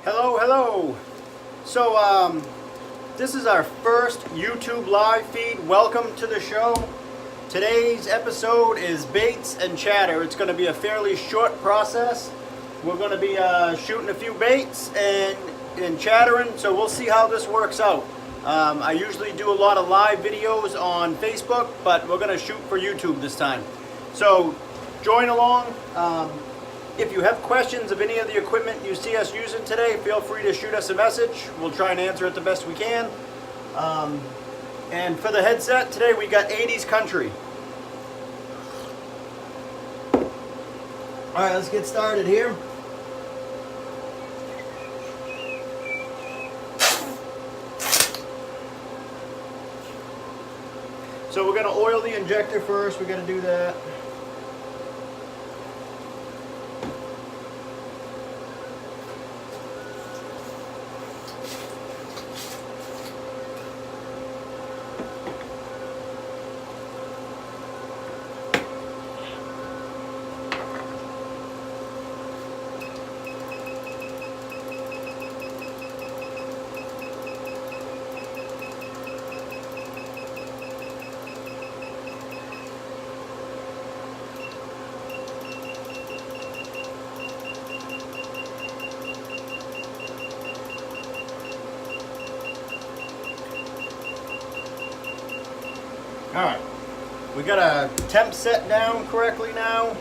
Hello, hello. So, this is our first YouTube live feed. Welcome to the show. Today's episode is baits and chatter. It's going to be a fairly short process. We're going to be shooting a few baits and chattering, so we'll see how this works out. I usually do a lot of live videos on Facebook, but we're going to shoot for YouTube this time. So, join along. If you have questions of any of the equipment you see us using today, feel free to shoot us a message. We'll try and answer it the best we can. And for the headset, today we got 80s Country. Alright, let's get started here. So we're going to oil the injector first. We're going to do that. Alright, we got a temp set down correctly now.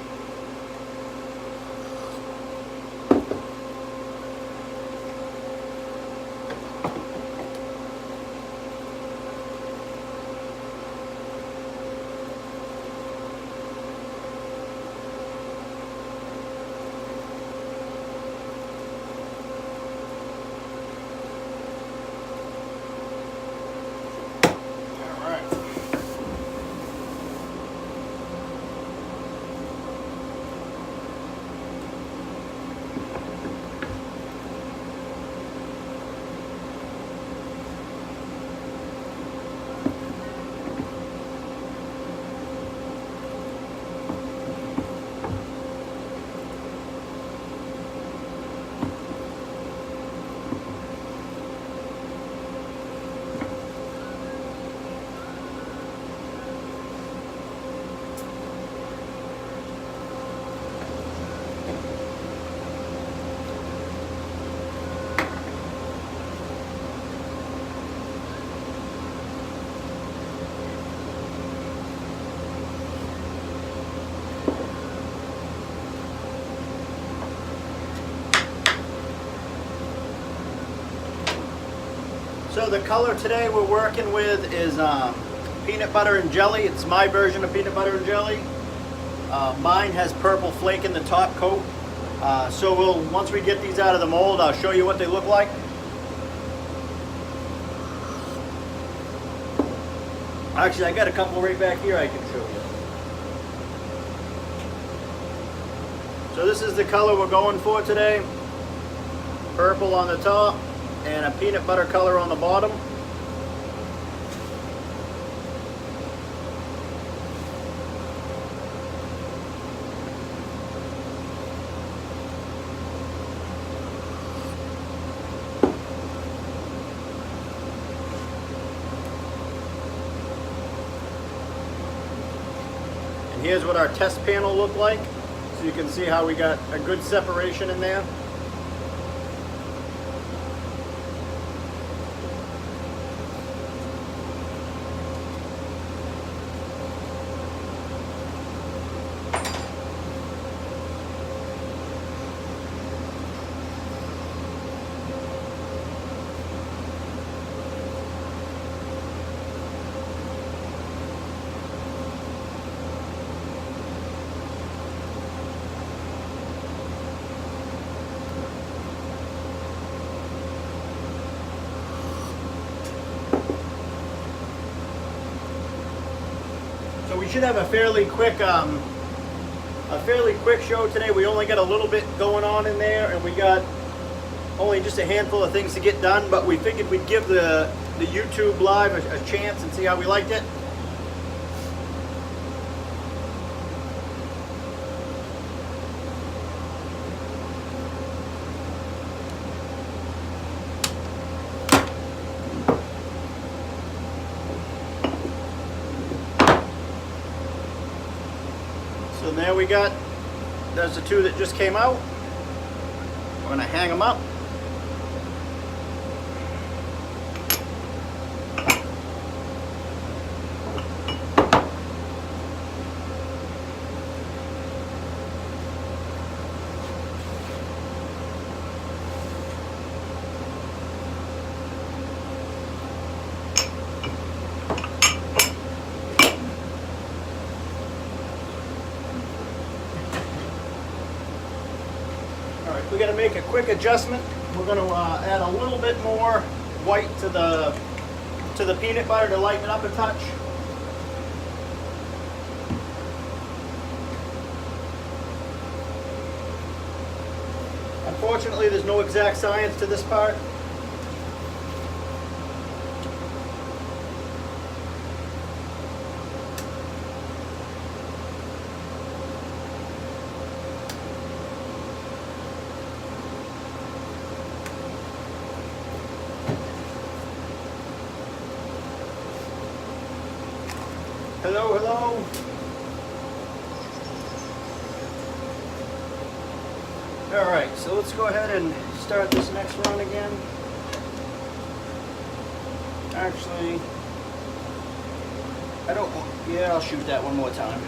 So the color today we're working with is peanut butter and jelly. It's my version of peanut butter and jelly. Mine has purple flake in the top coat. So once we get these out of the mold, I'll show you what they look like. Actually, I got a couple right back here I can show you. So this is the color we're going for today. Purple on the top and a peanut butter color on the bottom. And here's what our test panel looked like. So you can see how we got a good separation in there. So we should have a fairly quick show today. We only got a little bit going on in there, and we got only just a handful of things to get done. But we figured we'd give the YouTube live a chance and see how we liked it. And there we got, there's the two that just came out. We're gonna hang them up. We're going to make a quick adjustment. We're going to add a little bit more white to the peanut butter to lighten it up a touch. Unfortunately, there's no exact science to this part. Hello, hello. All right, so let's go ahead and start this next run again. Actually, I don't, yeah, I'll shoot that one more time.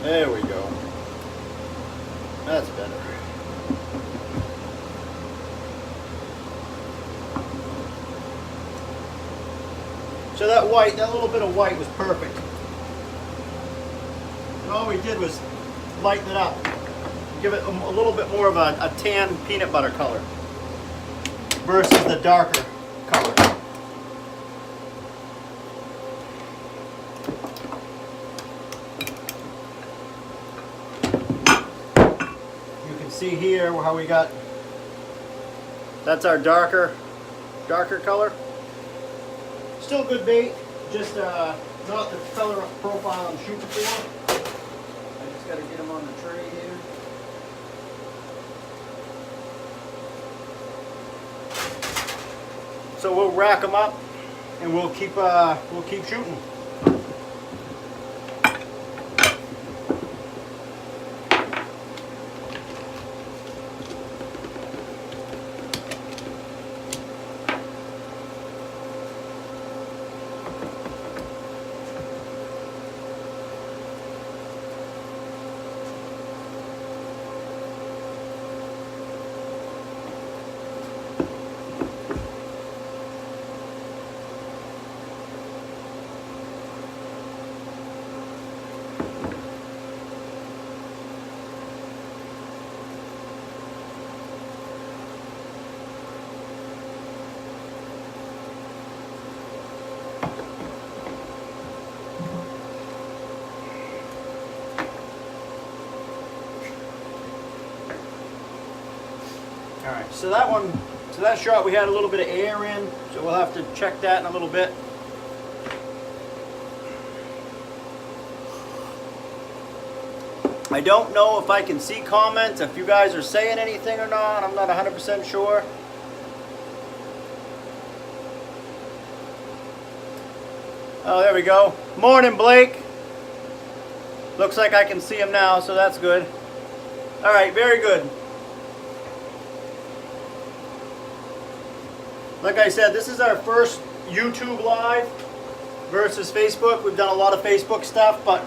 There we go. That's better. So that white, that little bit of white was perfect. And all we did was lighten it up. Give it a little bit more of a tan peanut butter color versus the darker color. See here how we got, that's our darker color. Still good bait, just not the color profile I'm shooting for. I just got to get them on the tray here. So we'll rack them up and we'll keep shooting. Alright, so that shot we had a little bit of air in, so we'll have to check that in a little bit. I don't know if I can see comments, if you guys are saying anything or not, I'm not 100% sure. Oh, there we go. Morning, Blake. Looks like I can see him now, so that's good. Alright, very good. Like I said, this is our first YouTube live versus Facebook. We've done a lot of Facebook stuff, but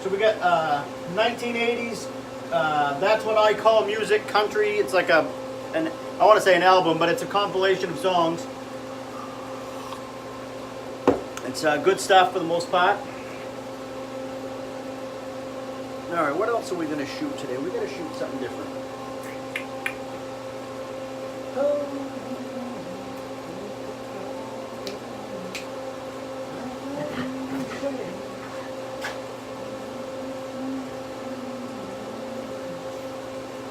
so we got 1980s, that's what I call music, country. It's like I want to say an album, but it's a compilation of songs. It's good stuff for the most part. All right, what else are we going to shoot today? We're going to shoot something different.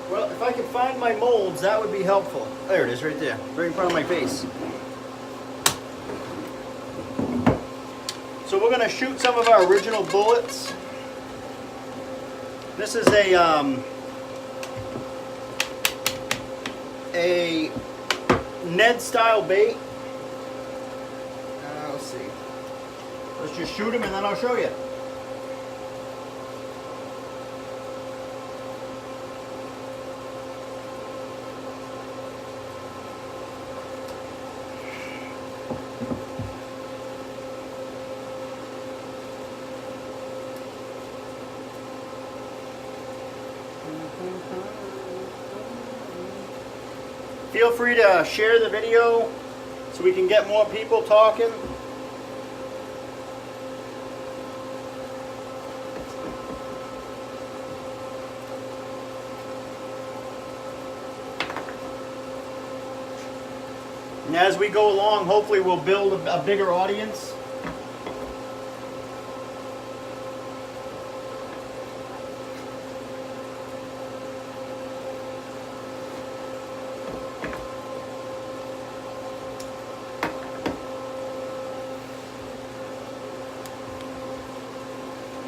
Well, if I can find my molds, that would be helpful. There it is, right there, right in front of my face. So we're going to shoot some of our original bullets. This is a Ned style bait. Let's see. Let's just shoot him and then I'll show you. Feel free to share the video so we can get more people talking. And as we go along, hopefully we'll build a bigger audience.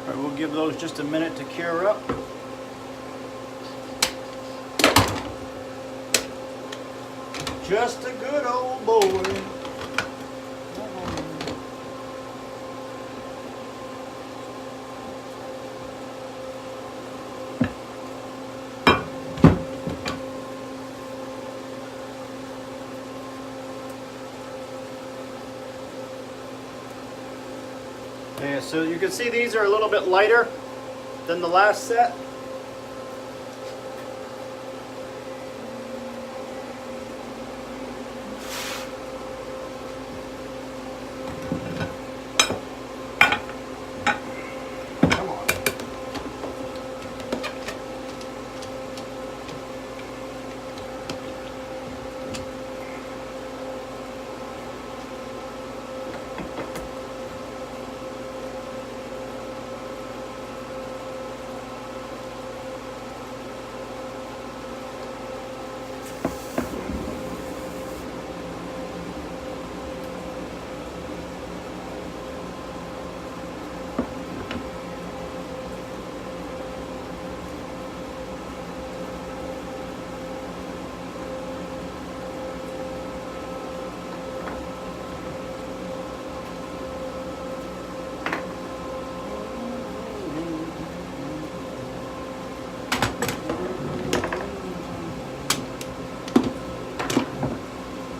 All right, we'll give those just a minute to cure up. Just a good old boy. Yeah, so you can see these are a little bit lighter than the last set.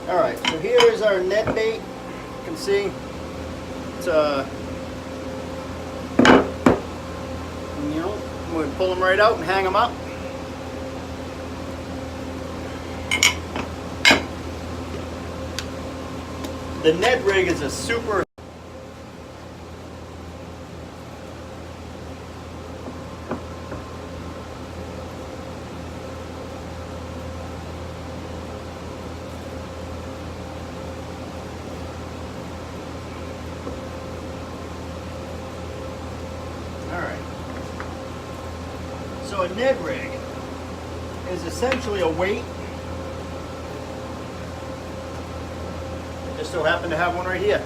Alright, so here is our net bait. You can see it's we pull them right out and hang them up. The Ned rig is a super So a Ned rig is essentially a weight. I just so happen to have one right here.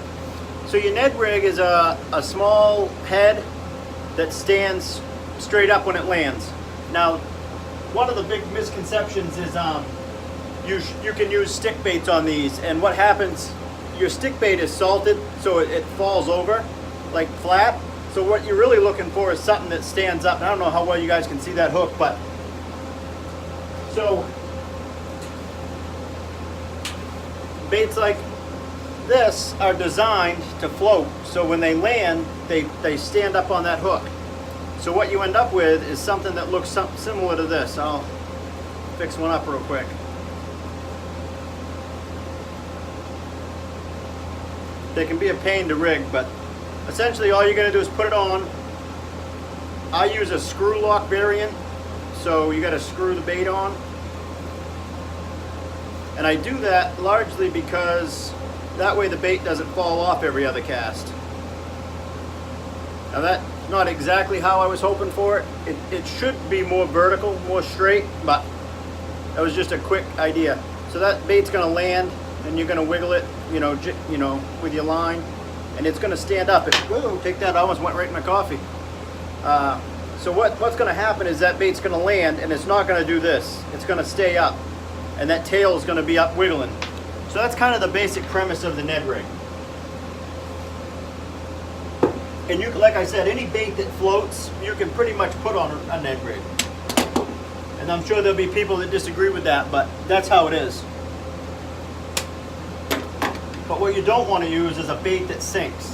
So your Ned rig is a small head that stands straight up when it lands. Now, one of the big misconceptions is you can use stick baits on these, and what happens, your stick bait is salted so it falls over like flat. So what you're really looking for is something that stands up. And I don't know how well you guys can see that hook, but so baits like this are designed to float. So when they land, they stand up on that hook. So what you end up with is something that looks similar to this. I'll fix one up real quick. They can be a pain to rig, but essentially all you're going to do is put it on. I use a screw lock variant, so you got to screw the bait on. And I do that largely because that way the bait doesn't fall off every other cast. Now that's not exactly how I was hoping for it. It should be more vertical, more straight, but that was just a quick idea. So that bait's gonna land and you're gonna wiggle it, you know, with your line, and it's gonna stand up. Whoa, take that, I almost went right in my coffee. So what's gonna happen is that bait's gonna land and it's not gonna do this. It's gonna stay up, and that tail is gonna be up wiggling. So that's kind of the basic premise of the Ned rig. And you, like I said, any bait that floats, you can pretty much put on a Ned rig. And I'm sure there'll be people that disagree with that, but that's how it is. But what you don't want to use is a bait that sinks.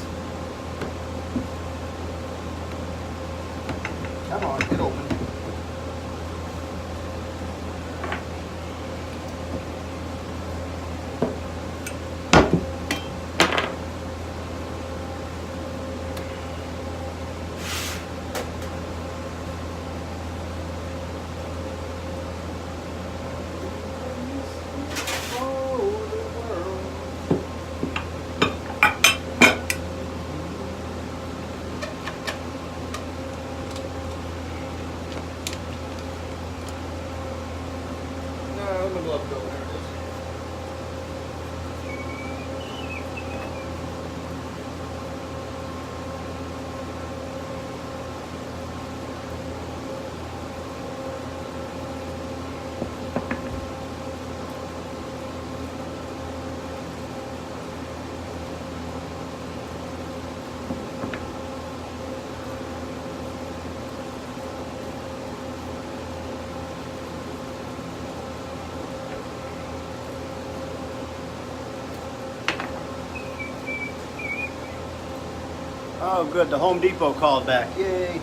Come on, get open. Oh good, the Home Depot called back, yay.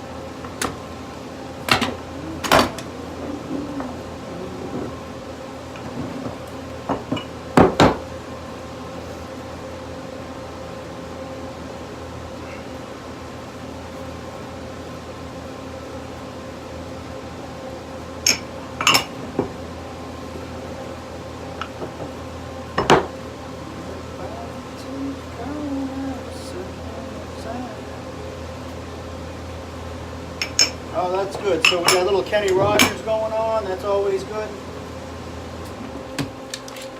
Oh, that's good. So we got a little Kenny Rogers going on. That's always good.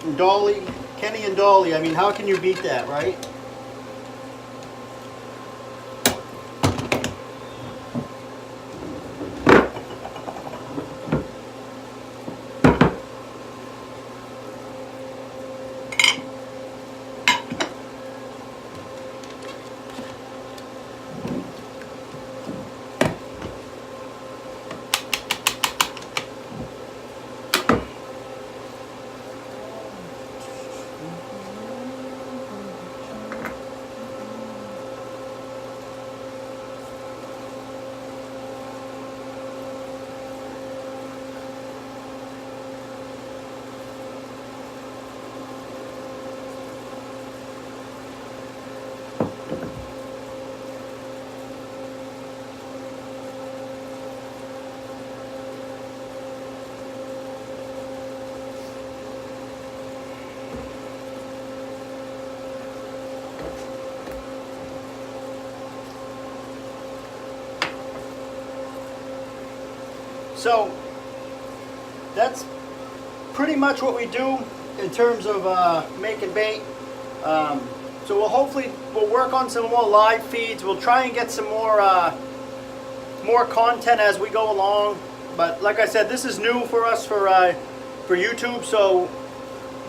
And Dolly, Kenny and Dolly. I mean, how can you beat that, right? So that's pretty much what we do in terms of making bait. So we'll work on some more live feeds. We'll try and get some more content as we go along. But like I said, this is new for us for YouTube. So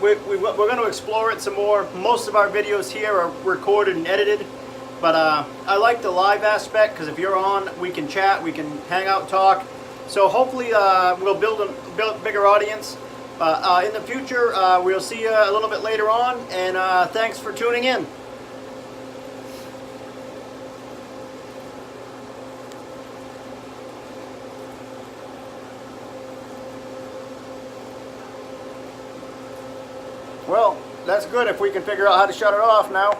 we're going to explore it some more. Most of our videos here are recorded and edited. But I like the live aspect because if you're on, we can chat, we can hang out, talk. So hopefully we'll build a bigger audience. In the future, we'll see you a little bit later on, and thanks for tuning in. Well, that's good if we can figure out how to shut it off now.